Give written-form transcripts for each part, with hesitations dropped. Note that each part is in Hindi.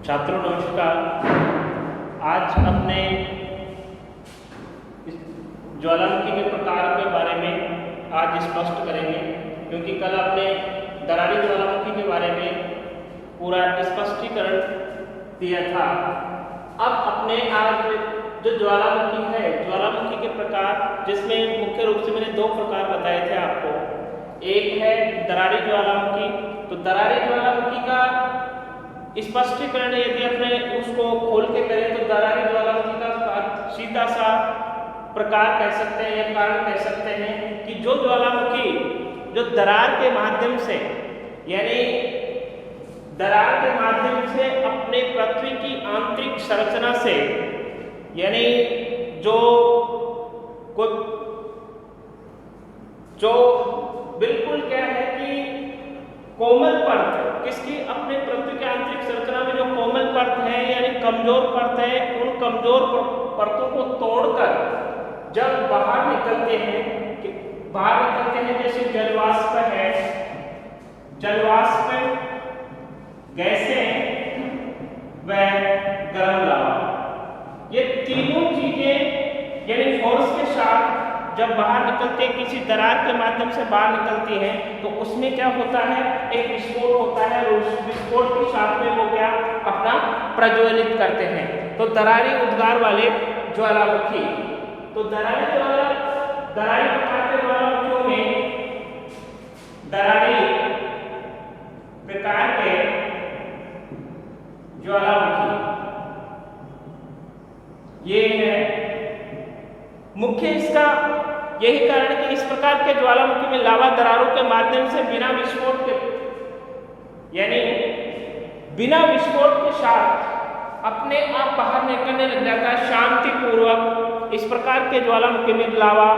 छात्रों नमस्कार। आज अपने इस ज्वालामुखी के प्रकार के बारे में आज स्पष्ट करेंगे, क्योंकि कल आपने दरारी ज्वालामुखी के बारे में पूरा स्पष्टीकरण दिया था। अब अपने आज जो ज्वालामुखी है, ज्वालामुखी के प्रकार, जिसमें मुख्य रूप से मैंने दो प्रकार बताए थे आपको। एक है दरारी ज्वालामुखी। तो दरारी ज्वालामुखी का स्पष्टीकरण यदि अपने उसको खोल के करें तो दरारी ज्वालामुखी का सीधा सा प्रकार कह सकते हैं या कारण कह सकते हैं कि जो ज्वालामुखी जो दरार के माध्यम से, यानी दरार के माध्यम से अपने पृथ्वी की आंतरिक संरचना से, यानी जो बिल्कुल क्या है कि कोमल परत, किसकी, अपने पृथ्वी के आंतरिक संरचना में जो कोमल परत है यानी कमजोर परत है, उन कमजोर परतों को तोड़कर जब बाहर निकलते हैं जैसे जलवाष्प है, जलवाष्प, गैसें व गर्म लावा, ये तीनों चीजें यानी फोर्स के साथ जब बाहर निकलते हैं, किसी दरार के माध्यम से बाहर निकलती है, तो उसमें क्या होता है, एक विस्फोट होता है और उस विस्फोट के साथ में वो क्या अपना प्रज्वलित करते हैं। तो दरारी उद्गार वाले ज्वालामुखी, तो दरारी प्रकार के ज्वालामुखियों में दरारी प्रकार के ज्वालामुखी ये है मुख्य। इसका यही कारण कि इस प्रकार के ज्वालामुखी में लावा दरारों के माध्यम से बिना विस्फोट के, यानी बिना विस्फोट के साथ अपने आप बाहर निकलने लग जाता है शांतिपूर्वक। इस प्रकार के ज्वालामुखी में लावा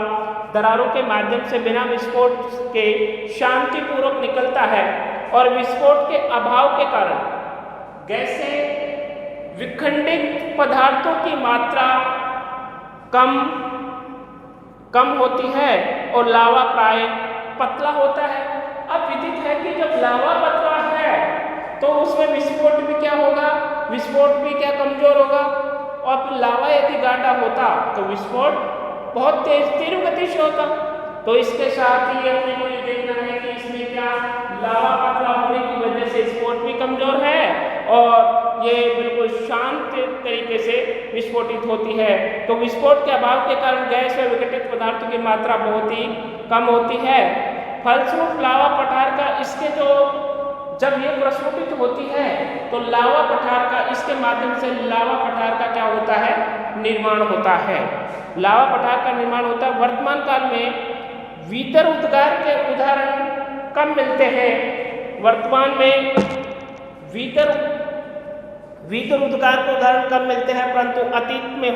दरारों के माध्यम से बिना विस्फोट के शांतिपूर्वक निकलता है और विस्फोट के अभाव के कारण गैसें, विखंडित पदार्थों की मात्रा कम होती है और लावा प्राय पतला होता है। अब विदित है कि जब लावा पतला है तो उसमें विस्फोट भी क्या होगा, विस्फोट भी क्या कमजोर होगा, और फिर लावा यदि गाढ़ा होता तो विस्फोट बहुत तेज तीव्र गति से होता। तो इसके साथ ही अपने को ये देखना है कि इसमें क्या लावा पतला होने की वजह से विस्फोट भी कमजोर है और ये बिल्कुल शांत तरीके से विस्फोटित होती है। तो विस्फोट के अभाव के कारण गैस व विघटित पदार्थों की मात्रा बहुत ही कम होती है। फलस्वरूप लावा पठार का इसके जो जब ये प्रस्फुटित होती है तो लावा पठार का इसके माध्यम से लावा पठार का क्या होता है, निर्माण होता है। लावा पठार का निर्माण होता है। वर्तमान काल में भीतर उद्गार के उदाहरण कम मिलते हैं। वर्तमान में भीतर उद्गार के उदाहरण कम मिलते हैं, परंतु अतीत में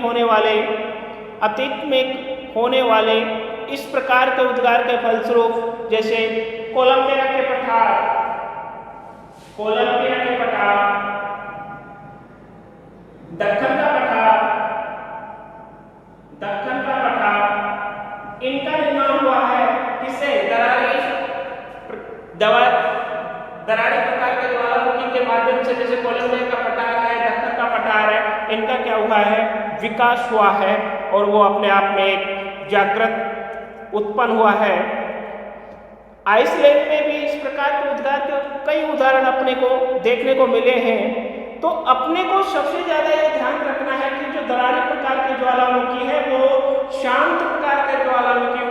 होने वाले इस प्रकार के उद्गार के फलस्वरूप, जैसे कोलंबिया के पठार, दक्कन का पठार, इनका निर्माण हुआ है किससे, दरारी प्रकार के ज्वालामुखी के माध्यम से। जैसे कोलंबिया का पठार है, दक्कन का पठार है, इनका क्या हुआ है, विकास हुआ है और वो अपने आप में एक जागृत उत्पन्न हुआ है। आइसलैंड में भी इस प्रकार के उद्गार के कई उदाहरण अपने को देखने को मिले हैं। तो अपने को सबसे ज्यादा ये ध्यान रखना है कि जो दरारी प्रकार के ज्वालामुखी है वो शांत प्रकार के ज्वालामुखी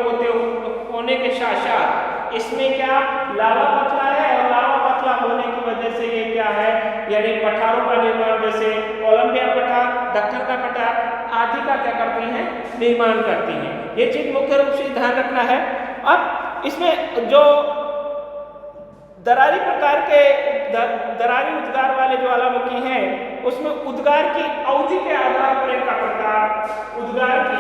होने के साथ साथ इसमें क्या लावा पतला है और लावा पतला होने की वजह से ये क्या है, यानी पठारों का निर्माण, जैसे कोलंबिया पठार, दक्कन का पठार आदि का क्या करती हैं, निर्माण करती हैं। ये चीज मुख्य रूप से ध्यान रखना है। अब इसमें जो दरारी प्रकार के दरारी उद्गार वाले ज्वालामुखी हैं उसमें उद्गार की अवधि के आधार पर इनका प्रकार, उद्गार की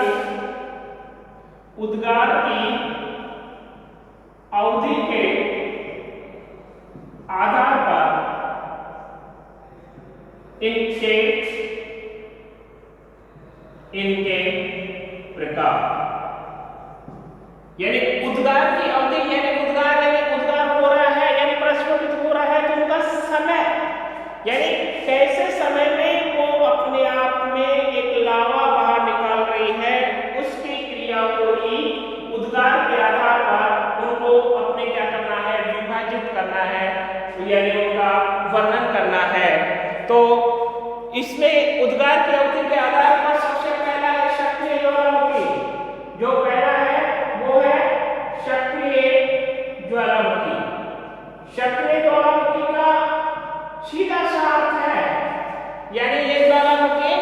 अवधि के आधार पर इनके प्रकार, यानी उद्गार की अवधि, यानी उद्गार हो रहा है यानी प्रस्फुटित हो रहा है तो उनका समय यानी कैसे समय में वो अपने आप में एक लावा बाहर निकाल रही है, उसकी क्रिया को ही उद्गार के आधार पर उनको अपने क्या करना है, विभाजित करना है, यानी उनका वर्णन करना है। तो इसमें उद्गार की अवधि के आधार पर सबसे पहला है सक्रिय ज्वालामुखी। जो पहला है वो है सक्रिय ज्वालामुखी। सक्रिय ज्वालामुखी का सीधा सा अर्थ है, यानी ये ज्वालामुखी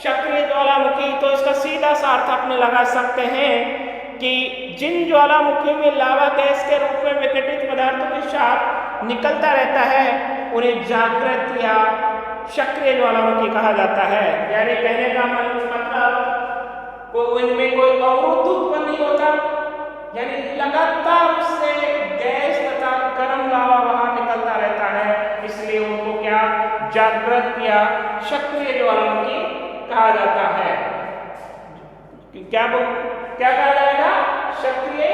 सक्रिय ज्वालामुखी, तो इसका सीधा सा अर्थ अपने लगा सकते हैं कि जिन ज्वालामुखी में लावा गैस के रूप में विघटित पदार्थों के साथ निकलता रहता है उन्हें जागृत या सक्रिय ज्वालामुखी कहा जाता है। यानी कहने का मतलब इनमें कोई अवरोध उत्पन्न नहीं होता, यानी लगातार उससे गैस तथा गर्म लावा बाहर निकलता रहता है, इसलिए उनको क्या जागृत या सक्रिय ज्वालामुखी कहा जाता है। क्या कहा जाएगा, सक्रिय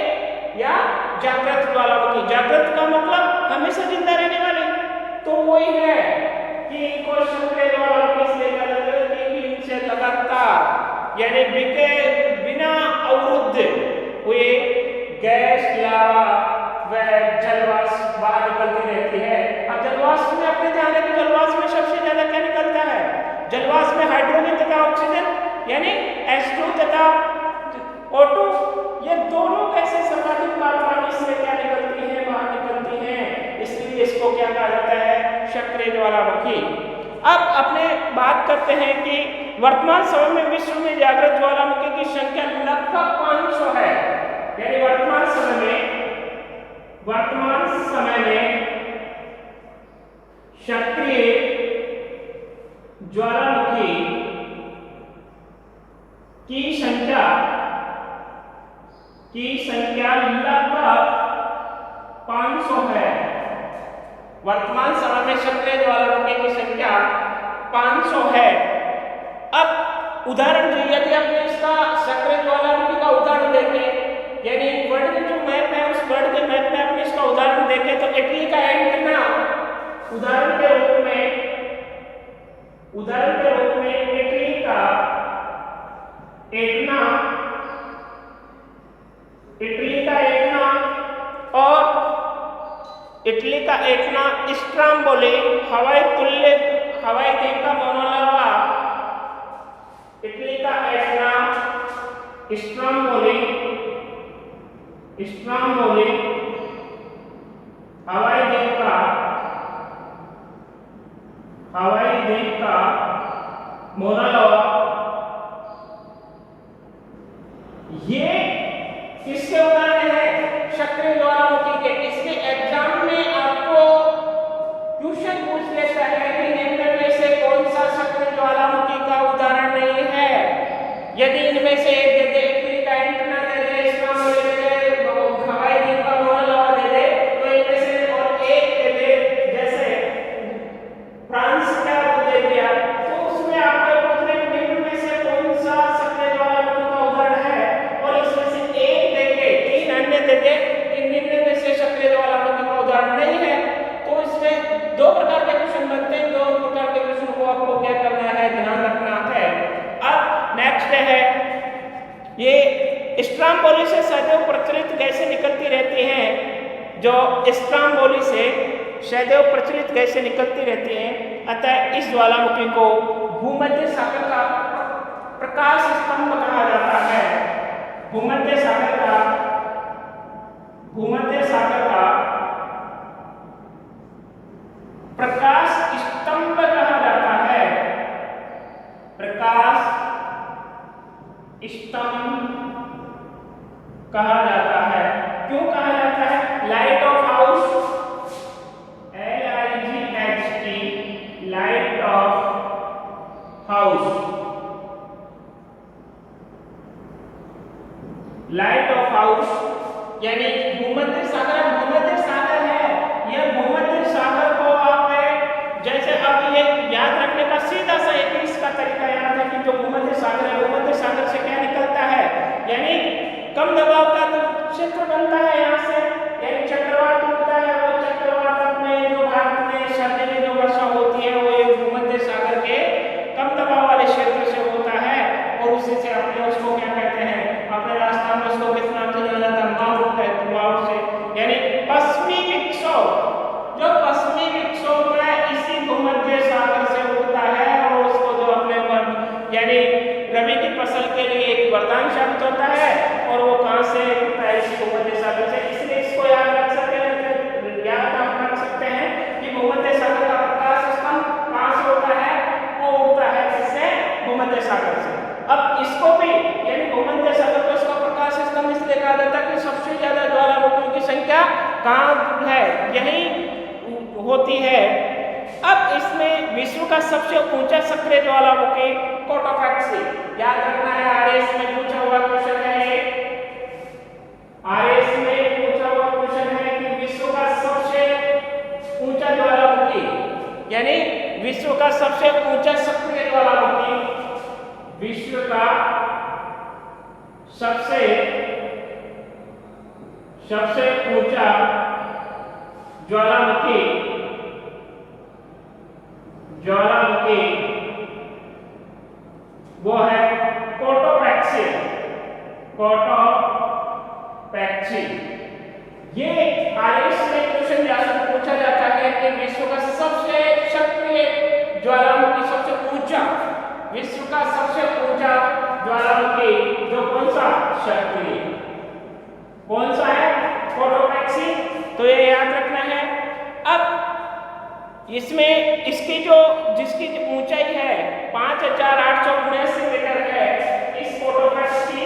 या जागृत ज्वालामुखी। जागृत का मतलब हमेशा जिंदा रहने वाले, तो वही है कि इनको सक्रिय ज्वालामुखी इसलिए कहा जाता है कि इनसे लगातार यानी बिना अवरुद्ध हुए गैस, लावा व जलवाष्प बाहर निकलती रहती है। अब जलवाष्प में अपने ध्यान है कि जलवाष्प में सबसे ज्यादा क्या निकलता है, जलवाष्प में हाइड्रोजन तथा ऑक्सीजन यानी H2 तथा O2, ये दोनों गैसें सर्वाधिक मात्रा में इसमें क्या निकलती हैं, बाहर निकलती हैं, इसलिए इसको क्या कहा जाता है, सक्रिय ज्वालामुखी। अब अपने बात करते हैं कि वर्तमान समय में विश्व में जागृत ज्वालामुखी की संख्या लगभग 500 है। यानी वर्तमान समय में सक्रिय ज्वालामुखी की संख्या लगभग 500 है। वर्तमान समय में सक्रिय ज्वालामुखी की संख्या 500 है। अब उदाहरण जो यदि हमने इसका सक्रिय ज्वालामुखी का उदाहरण देखें, यानी वर्ल्ड के जो मैप है उस वर्ल्ड के मैप में अपने इसका उदाहरण देखें तो इटली का एंटना उदाहरण के रूप में इटली का एटना स्ट्रोम्बोली हवाई द्वीप का मोनोलवा, इटली का एटना स्ट्रोम्बोली हवाई द्वीप का मोनोलवा, ये किसके उदाहरण है, सक्रिय ज्वालामुखी के। इसके एग्जाम में आपको क्वेश्चन पूछ लेता है कि निम्न में से कौन सा सक्रिय ज्वालामुखी का उदाहरण नहीं है। यदि इनमें से एक दे दे, इटली का एंटना दे दे, स्ट्रोम्बोली दे दे, हवाई द्वीप का मोनोलवा दे दे, तो इनमें से और एक दे दे, जैसे फ्रांस का दे दिया, तो उसमें आपको पूछने निम्न में से कौन सा सक्रिय ज्वालामुखी का उदाहरण है, और इसमें से एक दे के 3 अन्य दे दे कि निम्न में से सक्रिय ज्वालामुखी का उदाहरण नहीं है। तो इसमें 2 प्रकार के क्वेश्चन बनते हैं, 2 प्रकार के क्वेश्चन को आपको क्या करना है, ध्यान रखना है। अब नेक्स्ट है, ये स्ट्रोम्बोली से सदैव प्रचलित गैसें निकलती रहती हैं, जो स्ट्रोम्बोली से सदैव प्रचलित गैसें निकलती रहती हैं। अतः इस ज्वालामुखी को भूमध्य सागर का प्रकाश स्तंभ कहा जाता है। भूमध्य सागर का प्रकाश स्तंभ कहा जाता है। प्रकाश स्तंभ कहा जाता है। क्यों कहा जाता है? Light of house, LIGHT, light of house, light of house यानी भूमध्य सागर है। यह भूमध्य सागर को आप जैसे अब ये याद रखने का सीधा सा एक इसका तरीका याद है कि जो भूमध्य सागर है, भूमध्य सागर से क्या निकलता है, यानी कम दबाव का तो क्षेत्र बनता है यहाँ से, यानी चक्रवात होता है। वो चक्रवात अपने जो भारत में सर्दी में जो वर्षा होती है कहाँ है, यही होती है। अब इसमें विश्व का सबसे ऊंचा सक्रिय ज्वालामुखी कोटोपैक्सी, याद रखना है। आरएस में पूछा हुआ क्वेश्चन है, आरएस में पूछा हुआ क्वेश्चन है कि विश्व का सबसे ऊंचा ज्वालामुखी, यानी विश्व का सबसे ऊंचा सक्रिय ज्वालामुखी, विश्व का सबसे ऊंचा ज्वालामुखी वो है कोटोपैक्सी। ये आरएस में क्वेश्चन पूछा जाता है कि विश्व का सबसे सक्रिय ज्वालामुखी, सबसे ऊंचा, विश्व का सबसे ऊंचा ज्वालामुखी जो कौन सा सक्रिय, कौन सा है, कोटोपैक्सी। तो ये याद रखना है। अब इसमें इसकी जिसकी ऊंचाई है 5879 मीटर है, इस कोटोपैक्सी की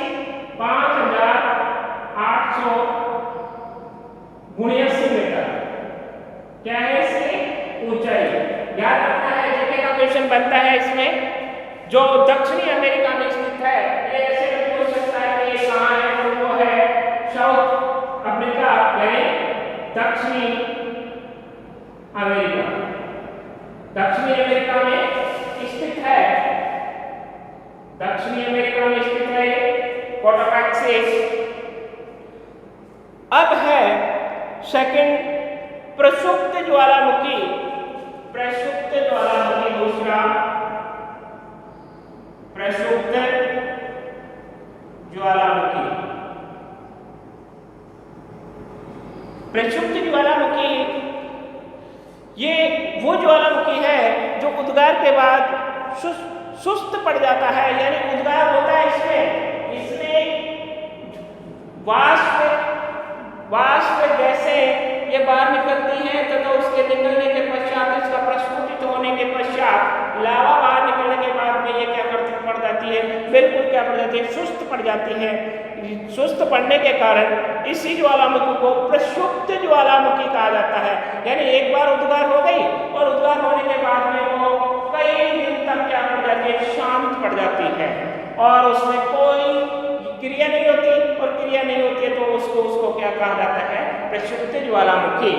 5879 मीटर क्या है इसकी ऊंचाई। याद रखना है, जीके का क्वेश्चन बनता है इसमें। जो दक्षिणी अमेरिका में स्थित है, ये ऐसे भी पूछ सकता है कि ये कहाँ है, तो वो है साउथ अफ्रीका, यानी दक्षिणी अमेरिका, दक्षिणी अमेरिका में स्थित है, दक्षिणी अमेरिका में स्थित है कोटोपैक्सी। अब है सेकंड प्रसुप्त ज्वालामुखी, प्रसुप्त ज्वालामुखी दूसरा, प्रसुप्त ज्वालामुखी। प्रसुप्त ज्वालामुखी ये वो ज्वालामुखी है जो उद्गार के बाद सुस्त पड़ जाता है, यानी उद्गार होता है इसमें वाष्प गैसें ये बाहर निकलती हैं, तथा उसके निकलने के पश्चात, इसका प्रस्फुटित होने के पश्चात, लावा बाहर निकलने के बाद में ये क्या पड़ जाती है, बिल्कुल क्या पड़ जाती है, सुस्त पड़ जाती है। सुस्त पड़ने के कारण इसी ज्वालामुखी को प्रसुप्त ज्वालामुखी कहा जाता है। यानी एक बार उद्गार हो गई और उद्गार होने के बाद में वो कई दिन तक क्या पड़ जाती है, शांत पड़ जाती है और उसमें कोई क्रिया नहीं होती, और क्रिया नहीं होती है तो उसको क्या कहा जाता है, प्रसुप्त ज्वालामुखी।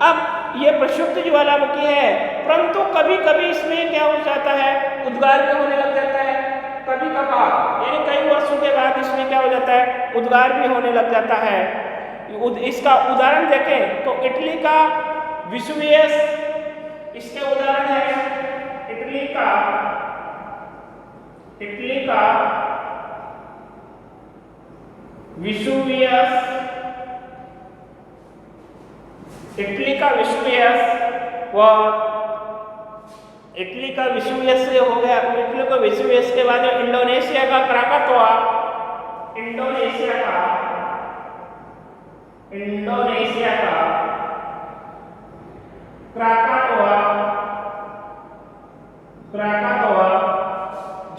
अब ये प्रसुप्त ज्वालामुखी है, परंतु कभी कभी इसमें क्या हो जाता है, उद्गार भी होने लग जाता है कभी कभार, यानी कई वर्षों के बाद इसमें क्या हो जाता है, उद्गार भी होने लग जाता है। इसका उदाहरण देखें तो इटली का विसुवियस, इसके उदाहरण है इटली का विसुवियस, इटली का विसुवियस, व इटली का विसुवियस से हो गया, इटली का विसुवियस के बाद इंडोनेशिया का क्राकाटोआ, इंडोनेशिया का क्राकाटोआ,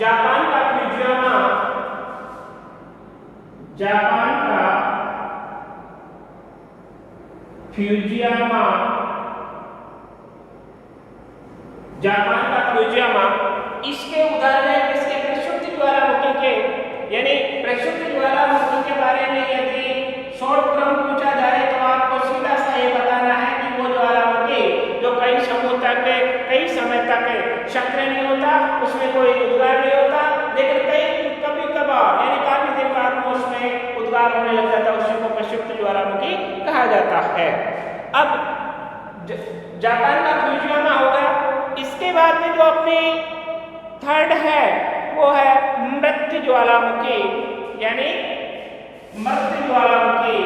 जापान का फ्यूजियामा, जापान का फ्यूजियामा, इसके उदाहरण है किसके, प्रसुप्त ज्वालामुखी के। यानी प्रसुप्त ज्वालामुखी के बारे में यदि शॉर्ट टर्म पूछा जाए तो आपको सीधा सा ये बताना है कि वो ज्वालामुखी जो कई समय तक सक्रिय नहीं होता, उसमें कोई उद्गार नहीं होता, लेकिन कभी कभार यानी काफी देर बाद में उसमें उद्गार होने लग जाता है, उसी को प्रसुप्त ज्वालामुखी कहा जाता है। अब जापान का फ्यूजियामा हो गया। इसके बाद में जो अपनी थर्ड है वो है मृत ज्वालामुखी, यानी मृत ज्वालामुखी।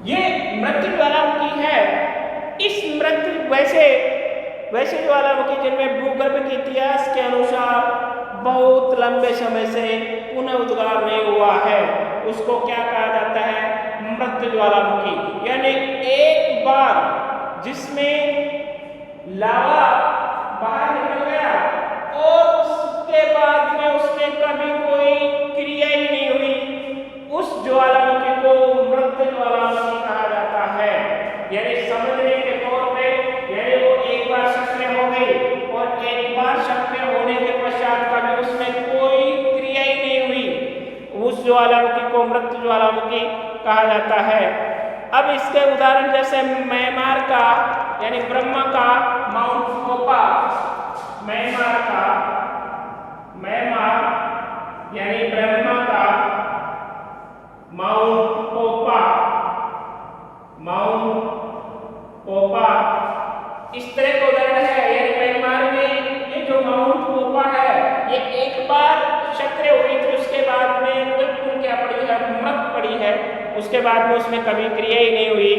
ये मृत ज्वालामुखी है। इस मृत वैसे ज्वालामुखी जिनमें भूगर्भ के इतिहास के अनुसार बहुत लंबे समय से पुनः उद्गार नहीं हुआ है, उसको क्या कहा जाता है, मृत ज्वालामुखी। यानी एक बार जिसमें लावा बाहर निकल गया और उसके बाद में उसने ज्वालामुखी कहा जाता है। यानी समझने के तौर पे यानी वो एक बार सक्रिय हो गई और एक बार सक्रिय होने के पश्चात कभी उसमें कोई क्रिया ही नहीं हुई, उस ज्वालामुखी को मृत ज्वालामुखी कहा जाता है। अब इसके उदाहरण जैसे म्यांमार का यानी ब्रह्मा का माउंट पोपा, म्यांमार यानी ब्रह्मा का माउंट पोपा इस तरह का उदाहरण है। यानी म्यांमार में ये जो माउंट पोपा है ये एक बार सक्रिय हुई थी, उसके बाद में बिल्कुल क्या पड़ी है, मृत पड़ी है, उसके बाद में उसमें कभी क्रिया ही नहीं हुई।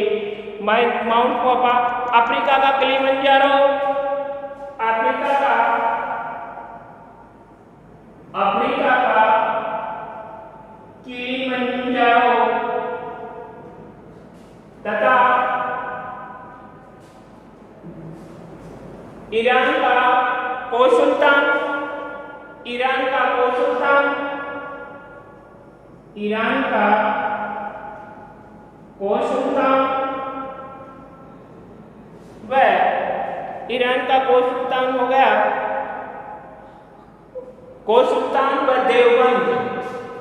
माउंट पोपा। अफ्रीका का किलिमंजारो, अफ्रीका का किलिमंजारो तथा ईरान का कोसुल्तान, वह ईरान का कोसुल्तान हो गया, कोसुल्तान व देवबंद।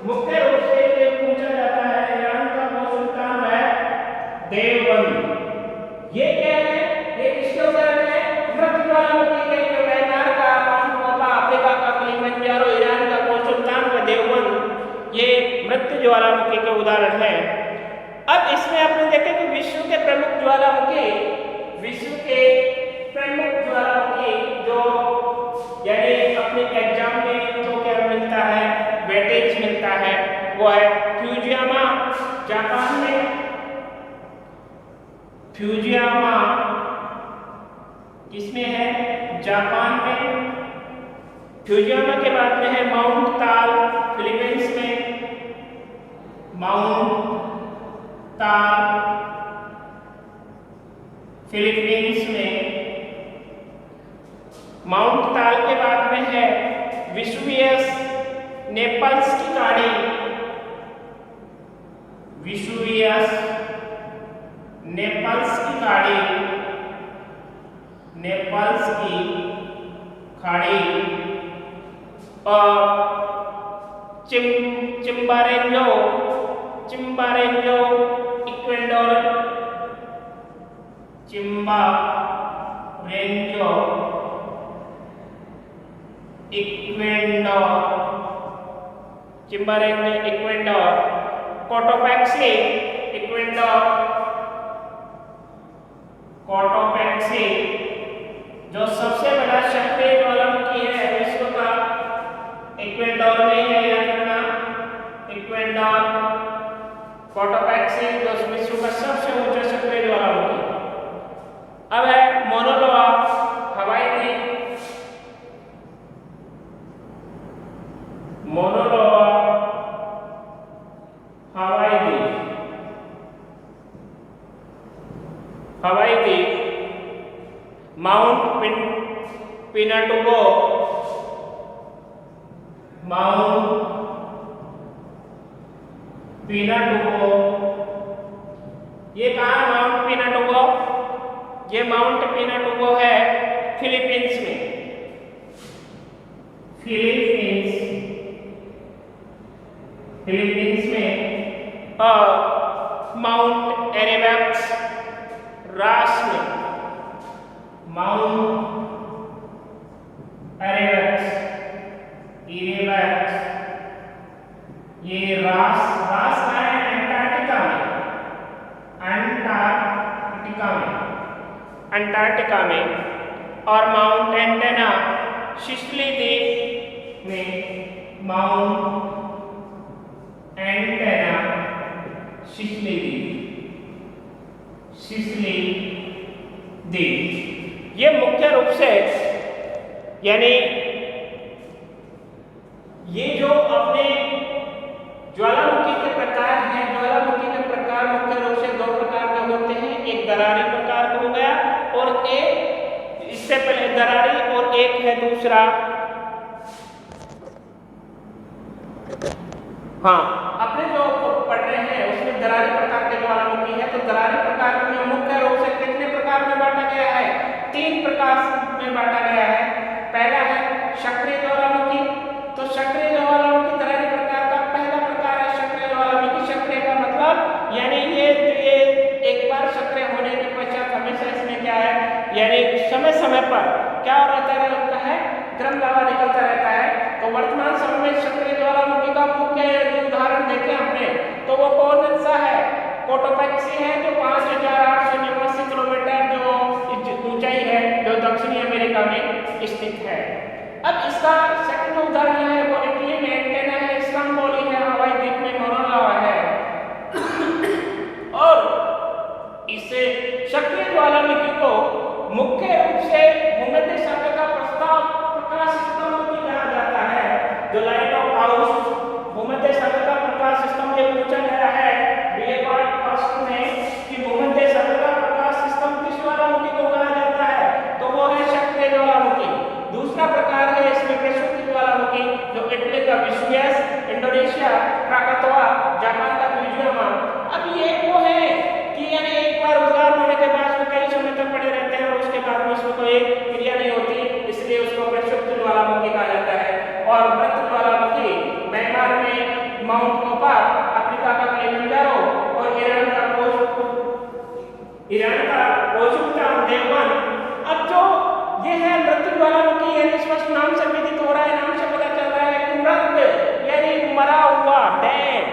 मुख्य रूप से ये पूछा जाता है ईरान का कोसुल्तान व देवबंद। ये क्या है, ये किसके उदाहरण है, मृत ज्वालामुखी के। म्यांमार का माउंट पोपा, अफ्रीका का किलिमंजारो, ईरान का कोसुल्तान व देवबंद, ये मृत ज्वालामुखी के उदाहरण है। अब इसमें आपने देखे कि विश्व के प्रमुख ज्वालामुखी जो यानी अपने एग्जाम में जो क्या मिलता है, वेटेज मिलता है, वो है फ्यूजियामा जापान में, फ्यूजियामा किसमें है, जापान में। फ्यूजियामा के बाद में है माउंट ताल फिलीपींस में, माउंट ताल फिलीपींस में। माउंट ताल के बाद में है विसुवियस नेपल्स की खाड़ी, विसुवियस नेपल्स की खाड़ी, नेपल्स की खाड़ी। और चिम्बारेंजो इक्वेडोर, चिम्बारेंजो इक्वेडोर, कोटोपैक्सी जो सबसे बड़ा सक्रिय ज्वालामुखी है विश्व का, इक्वेडोर में है, याद रखना इक्वेडोर, कोटोपैक्सी जो विश्व का सबसे ऊंचा सक्रिय ज्वालामुखी। अब है मोना लोआ हवाई द्वीप, मोना लोआ हवाई द्वीप, माउंट पिनाटुबो, ये कहाँ है माउंट पिनाटुबो, ये माउंट पिनाटुबो है फिलीपींस में, फिलीपींस में। और माउंट एरेबैक्स रास में, माउंट एरेबैक्स, ये रास का है अंटार्कटिका में। और माउंट एंटेना सिसिली द्वीप में, माउंट एंटेना सिसिली द्वीप। ये मुख्य रूप से यानी ये जो अपने ज्वालामुखी के प्रकार हैं, ज्वालामुखी के प्रकार मुख्य रूप से दो प्रकार के होते हैं, एक दरारी प्रकार का हो गया और एक इससे पहले दरारी, और एक है दूसरा अपने जो पढ़ रहे हैं उसमें दरारी प्रकार के ज्वालामुखी तीन प्रकार में बांटा गया है। पहला है सक्रिय ज्वालामुखी। तो सक्रिय ज्वालामुखी तरह के प्रकार का पहला प्रकार है सक्रिय ज्वालामुखी। सक्रिय का मतलब यानी ये एक बार सक्रिय होने के पश्चात हमेशा इसमें क्या है, यानी समय समय पर क्या रहता है, गर्म लावा निकलता रहता है। तो वर्तमान समय में सक्रिय ज्वालामुखी का मुख्य उदाहरण देखें हमने तो वो कौन सा है, कोटोपैक्सी है जो 5,889 किलोमीटर जो ऊंचाई है जो दक्षिणी अमेरिका में स्थित है। अब इसका सेकंड उदाहरण है वो इटली में एंटेना है, स्ट्रोम्बोली है, हवाई द्वीप में माउना लावा है। और इसे सक्रिय ज्वालामुखी को मुख्य रूप से भूमध्य सागर का प्रकाश स्तंभ भी कहा जाता है। जो लाइट ऑफ हाउस भूमध्य सागर का प्रकाश स्तंभ ये पूछा गया है बीए पार्ट फर्स्ट में कि भूमध्य सागर का प्रकाश स्तंभ किस ज्वालामुखी को कहा जाता है, तो वो है सक्रिय ज्वालामुखी। दूसरा प्रकार है इसमें प्रक्षुब्ध ज्वालामुखी जो इटली का विसुवियस, इंडोनेशिया क्राकातोआ, जापान का फ्यूजियामा। अब ये वो है कि यानी एक बार उद्गार होने के बाद कई समय तक पड़े रहते हैं और उसके बाद में उसमें कोई क्रिया नहीं होती, इसलिए उसको प्रक्षुब्ध ज्वालामुखी कहा जाता है। और मृत ज्वालामुखी म्यांमार में माउंट कोपा, अफ्रीका का किलिमंजारो और ईरान का ओजुक्तान देवबंद। अब जो ये है मृत ज्वालामुखी यानी स्पष्ट नाम से विदित हो रहा है, नाम से पता चल रहा है कि मृत यानी मरा हुआ, डेड,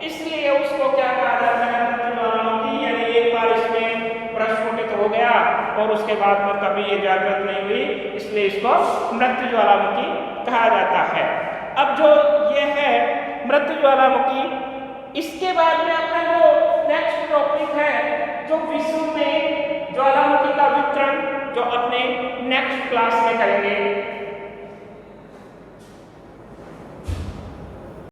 इसलिए उसको क्या कहा जाता है, मृत ज्वालामुखी। यानी एक बार इसमें प्रस्फुटित हो गया और उसके बाद में कभी ये जागृत नहीं हुई, इसलिए इसको मृत ज्वालामुखी कहा जाता है। अब जो ये है मृत ज्वालामुखी, इसके बाद में अपना जो नेक्स्ट टॉपिक है जो विश्व में ज्वालामुखी का वितरण जो अपने नेक्स्ट क्लास में करेंगे।